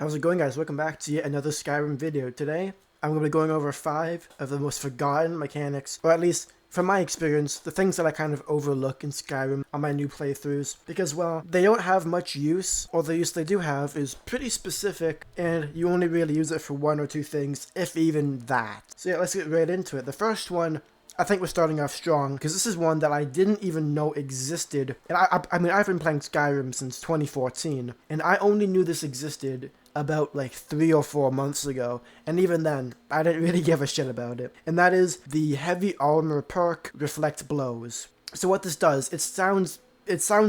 How's it going, guys? Welcome back to yet another Skyrim video. Today, I'm going to be going over 5 of the most forgotten mechanics, or at least, from my experience, the things that I kind of overlook in Skyrim on my new playthroughs, because, well, they don't have much use, or the use they do have is pretty specific, and you only really use it for 1 or 2 things, if even that. So yeah, let's get right into it. The first one, I think we're starting off strong, because this is one that I didn't even know existed. And I mean, I've been playing Skyrim since 2014, and I only knew this existed about like 3 or 4 months ago, and even then, I didn't really give a shit about it. And that is the heavy armor perk, Reflect Blows. So what this does, it sounds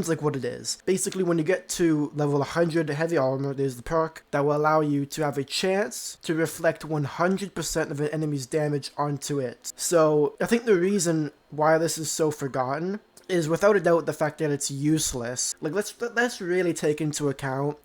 like what it is. Basically, when you get to level 100 heavy armor, there's the perk that will allow you to have a chance to reflect 100% of an enemy's damage onto it. So, I think the reason why this is so forgotten is without a doubt the fact that it's useless. Like, let's really take into account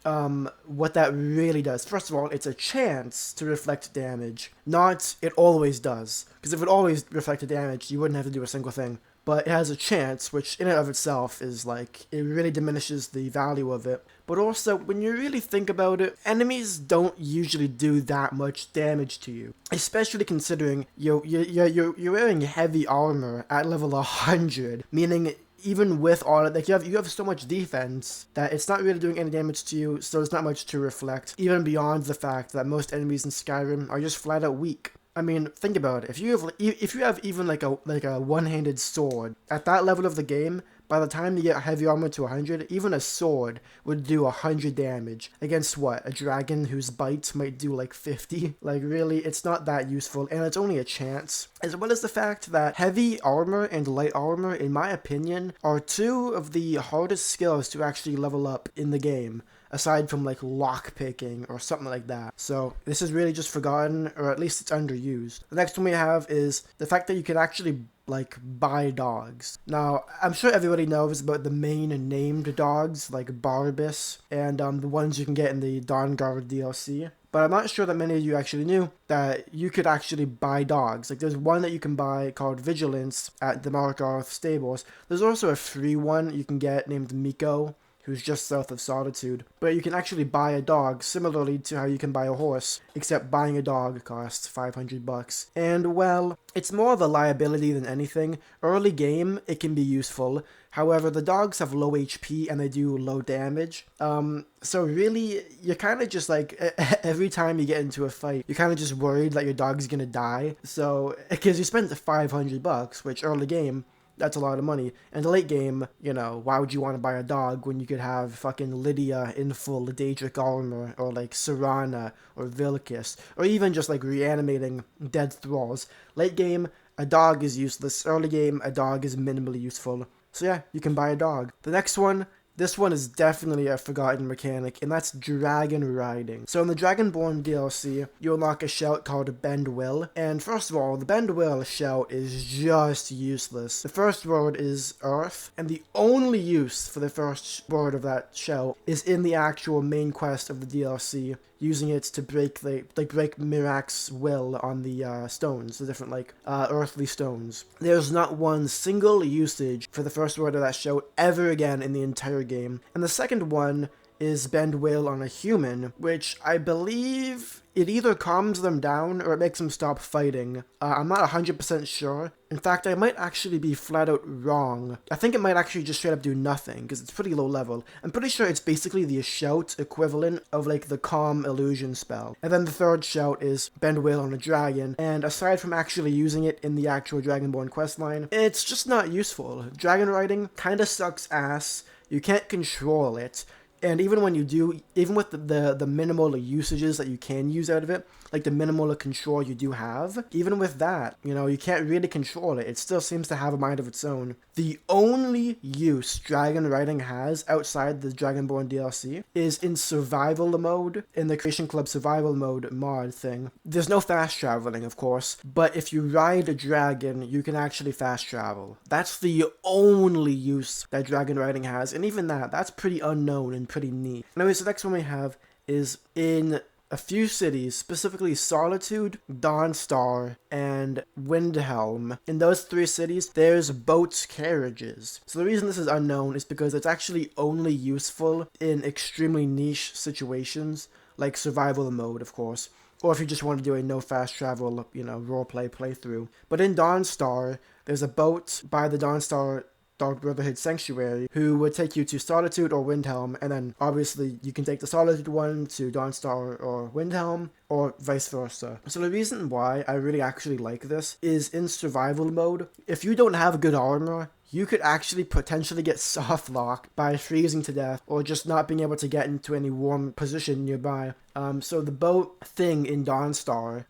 what that really does. First of all, it's a chance to reflect damage, not it always does. Because if it always reflected damage, you wouldn't have to do a single thing. But it has a chance, which in and of itself is like, it really diminishes the value of it. But also, when you really think about it, enemies don't usually do that much damage to you. Especially considering you're wearing heavy armor at level 100, meaning even with all of, like, you have so much defense that it's not really doing any damage to you, so there's not much to reflect, even beyond the fact that most enemies in Skyrim are just flat out weak. I mean, think about it. If you have even like a one-handed sword at that level of the game, by the time you get heavy armor to 100, even a sword would do 100 damage against what? A dragon whose bite might do like 50? Like, really, it's not that useful, and it's only a chance. As well as the fact that heavy armor and light armor, in my opinion, are 2 of the hardest skills to actually level up in the game, aside from like lockpicking or something like that. So this is really just forgotten, or at least it's underused. The next one we have is the fact that you can actually like buy dogs. Now, I'm sure everybody knows about the main named dogs like Barbas and the ones you can get in the Dawnguard DLC. But I'm not sure that many of you actually knew that you could actually buy dogs. Like, there's one that you can buy called Vigilance at the Markarth Stables. There's also a free one you can get named Miko, who's just south of Solitude. But you can actually buy a dog similarly to how you can buy a horse, except buying a dog costs $500. And, well, it's more of a liability than anything. Early game, it can be useful. However, the dogs have low HP and they do low damage. So really, you're kind of just like, every time you get into a fight, you're kind of just worried that your dog's gonna die. So, because you spent $500, which early game, that's a lot of money. And the late game, you know, why would you want to buy a dog when you could have fucking Lydia in full Daedric armor, or like Serana, or Vilkis, or even just like reanimating dead thralls. Late game, a dog is useless. Early game, a dog is minimally useful. So yeah, you can buy a dog. The next one, this one is definitely a forgotten mechanic, and that's dragon riding. So in the Dragonborn DLC, you unlock a shout called Bend Will, and first of all, the Bend Will shout is just useless. The first word is Earth, and the only use for the first word of that shout is in the actual main quest of the DLC, using it to break Mirak's will on the stones, the different earthly stones. There's not one single usage for the first word of that shout ever again in the entire game. And the second one is Bend Will on a human, which I believe it either calms them down or it makes them stop fighting. I'm not 100% sure. In fact, I might actually be flat out wrong. I think it might actually just straight up do nothing, because it's pretty low level. I'm pretty sure it's basically the shout equivalent of like the calm illusion spell. And then the third shout is Bend Will on a dragon, and aside from actually using it in the actual Dragonborn questline, it's just not useful. Dragon riding kinda sucks ass. You can't control it. And even when you do, even with the minimal usages that you can use out of it, like the minimal control you do have, even with that, you know, you can't really control it. It still seems to have a mind of its own. The only use dragon riding has outside the Dragonborn DLC is in survival mode, in the Creation Club survival mode mod thing. There's no fast traveling, of course, but if you ride a dragon, you can actually fast travel. That's the only use that dragon riding has, and even that's pretty unknown and pretty neat. Anyways, the next one we have is in a few cities, specifically Solitude, Dawnstar, and Windhelm. In those 3 cities, there's boats carriages. So the reason this is unknown is because it's actually only useful in extremely niche situations, like survival mode, of course. Or if you just want to do a no fast travel, roleplay playthrough. But in Dawnstar, there's a boat by the Dawnstar Dark Brotherhood Sanctuary who would take you to Solitude or Windhelm, and then obviously you can take the Solitude one to Dawnstar or Windhelm, or vice versa. So the reason why I really actually like this is in survival mode, if you don't have good armor, you could actually potentially get soft locked by freezing to death or just not being able to get into any warm position nearby. So the boat thing in Dawnstar,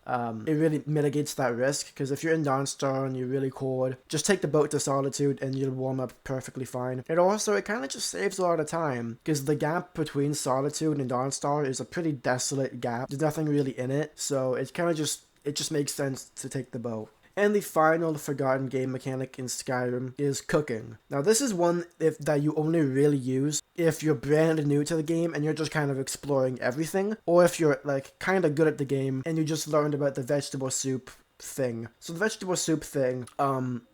it really mitigates that risk, because if you're in Dawnstar and you're really cold, just take the boat to Solitude and you'll warm up perfectly fine. And also, it kind of just saves a lot of time, because the gap between Solitude and Dawnstar is a pretty desolate gap. There's nothing really in it, so it just makes sense to take the boat. And the final forgotten game mechanic in Skyrim is cooking. Now this is one that you only really use if you're brand new to the game and you're just kind of exploring everything, or if you're like kind of good at the game and you just learned about the vegetable soup thing. So the vegetable soup thing,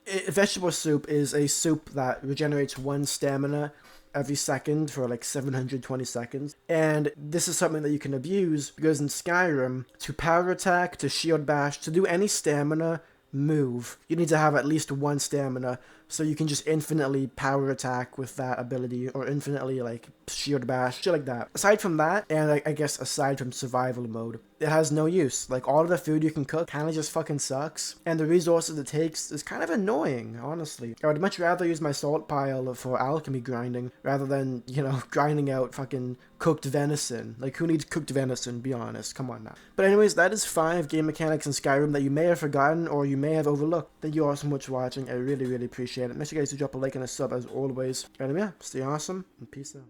vegetable soup is a soup that regenerates 1 stamina every second for like 720 seconds. And this is something that you can abuse, because in Skyrim, to power attack, to shield bash, to do any stamina move, you need to have at least 1 stamina, so you can just infinitely power attack with that ability, or infinitely like shield bash, shit like that. Aside from that, and I guess aside from survival mode, it has no use. Like, all of the food you can cook kind of just fucking sucks, and the resources it takes is kind of annoying, honestly. I would much rather use my salt pile for alchemy grinding rather than, grinding out fucking cooked venison. Like, who needs cooked venison, be honest, come on now. But anyways, that is 5 game mechanics in Skyrim that you may have forgotten or you may have overlooked. Thank you all so much for watching, I really, really appreciate it. Make sure you guys to drop a like and a sub as always. And yeah, stay awesome, and peace out.